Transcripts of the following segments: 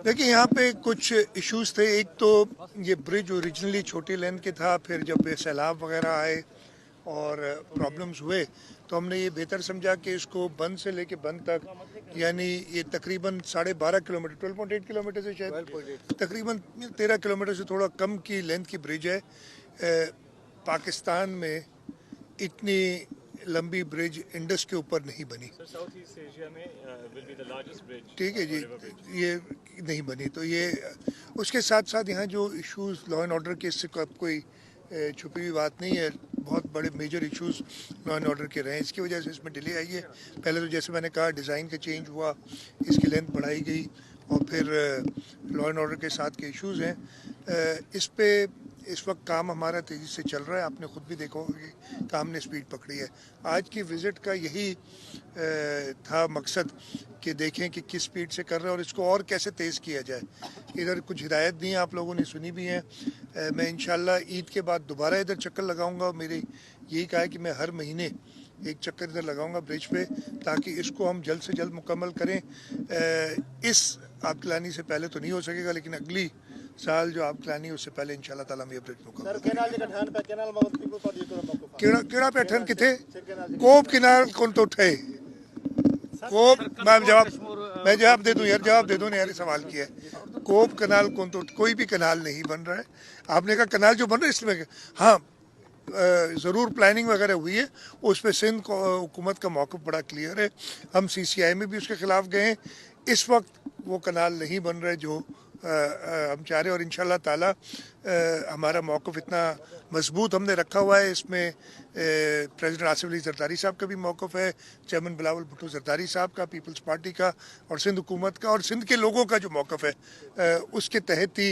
देखिए यहाँ पे कुछ इश्यूज थे। एक तो ये ब्रिज ओरिजिनली छोटी लेन के था, फिर जब ये सैलाब वगैरह आए और प्रॉब्लम्स हुए तो हमने ये बेहतर समझा कि इसको बंद से लेके बंद तक, यानी ये तकरीबन 12.5 किलोमीटर 12.8 किलोमीटर से शायद तकरीबन 13 किलोमीटर से थोड़ा कम की लेंथ की ब्रिज है। पाकिस्तान में इतनी लंबी ब्रिज इंडस के ऊपर नहीं बनी। ठीक है जी, ये नहीं बनी। तो ये उसके साथ साथ यहाँ जो इश्यूज लॉ एंड ऑर्डर के, इससे कोई छुपी हुई बात नहीं है। बहुत बड़े major issues law and order के रहे हैं, इसकी वजह से इसमें डिले आई है। पहले तो जैसे मैंने कहा डिज़ाइन का चेंज हुआ, इसकी लेंथ बढ़ाई गई, और फिर लॉ एंड ऑर्डर के साथ के इश्यूज हैं। इस पे इस वक्त काम हमारा तेज़ी से चल रहा है। आपने खुद भी देखो कि काम ने स्पीड पकड़ी है। आज की विज़िट का यही था मकसद कि देखें कि किस स्पीड से कर रहे हैं और इसको और कैसे तेज़ किया जाए। इधर कुछ हिदायत दी हैं, आप लोगों ने सुनी भी हैं। मैं इंशाल्लाह ईद के बाद दोबारा इधर चक्कर लगाऊंगा। मेरी यही कहा है कि मैं हर महीने एक चक्कर इधर लगाऊंगा ब्रिज पे, ताकि इसको हम जल्द से जल्द मुकम्मल करें। इस आबतलानी से पहले तो नहीं हो सकेगा, लेकिन अगली साल जो आबतलानी है उससे पहले इंशाल्लाह ताला हम ये ब्रिज मुकम्मल केड़ा पे ठन किथे कोप किनार कौन तो उठे कोप। मैं जवाब दे दूं यार, जवाब दे दो ना यार, सवाल किया है। कोप कनाल कौन तो, कोई भी कनाल नहीं बन रहा है। आपने कहा कनाल जो बन रहा है इसमें, हाँ ज़रूर प्लानिंग वगैरह हुई है। उस पर सिंध हुकूमत का मौक़िफ़ बड़ा क्लियर है। हम CCI में भी उसके ख़िलाफ़ गए हैं। इस वक्त वो कनाल नहीं बन रहे जो हम चाह रहे हैं, और इंशाल्लाह ताला हमारा मौक़िफ़ इतना मजबूत हमने रखा हुआ है। इसमें प्रेसिडेंट आसिफ अली जरदारी साहब का भी मौक़िफ़ है, चेयरमैन बिलावल भुट्टो जरदारी साहब का, पीपल्स पार्टी का, और सिंध हुकूमत का, और सिंध के लोगों का जो मौक़िफ़ है उसके तहत ही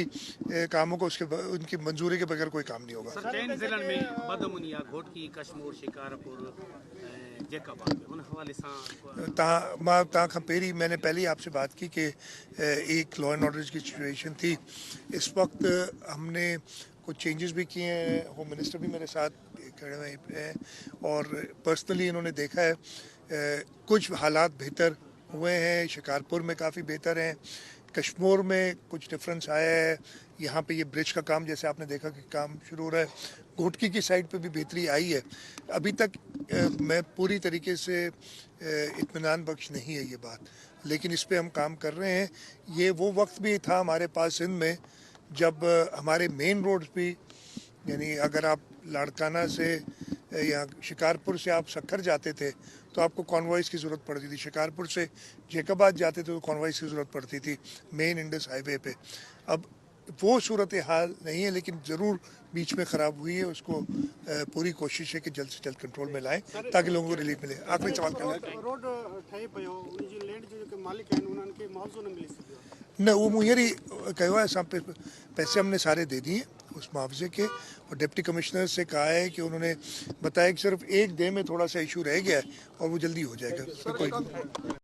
कामों को उनकी मंजूरी के बगैर कोई काम नहीं होगा। पेरी मैंने पहले ही आपसे बात की कि एक लॉ एंड ऑर्डर की सिचुएशन थी। इस वक्त हमने कुछ चेंजेस भी किए हैं। होम मिनिस्टर भी मेरे साथ खड़े हुए हैं और पर्सनली इन्होंने देखा है कुछ हालात बेहतर हुए हैं। शिकारपुर में काफ़ी बेहतर हैं, कश्मीर में कुछ डिफरेंस आया है। यहाँ पे ये ब्रिज का काम जैसे आपने देखा कि काम शुरू हो रहा है। घोटकी की साइड पे भी बेहतरी आई है। अभी तक मैं पूरी तरीके से इत्मीनान बख्श नहीं है ये बात, लेकिन इस पे हम काम कर रहे हैं। ये वो वक्त भी था हमारे पास सिंध में जब हमारे मेन रोड्स भी, यानी अगर आप लाड़काना से या शिकारपुर से आप सक्खर जाते थे तो आपको कॉन्वॉइस की ज़रूरत पड़ती थी। शिकारपुर से जैकबाद जाते थे तो कॉन्वॉइस की ज़रूरत पड़ती थी मेन इंडस हाईवे पे। अब वो सूरत हाल नहीं है, लेकिन ज़रूर बीच में ख़राब हुई है। उसको पूरी कोशिश है कि जल्द से जल्द कंट्रोल में लाएं ताकि लोगों को रिलीफ मिले। आखिरी सवाल न वो मुझे कहो है, सब पैसे हमने सारे दे दिए उस मुआवजे के, और डिप्टी कमिश्नर से कहा है कि उन्होंने बताया कि सिर्फ एक डे में थोड़ा सा इशू रह गया है और वो जल्दी हो जाएगा। कोई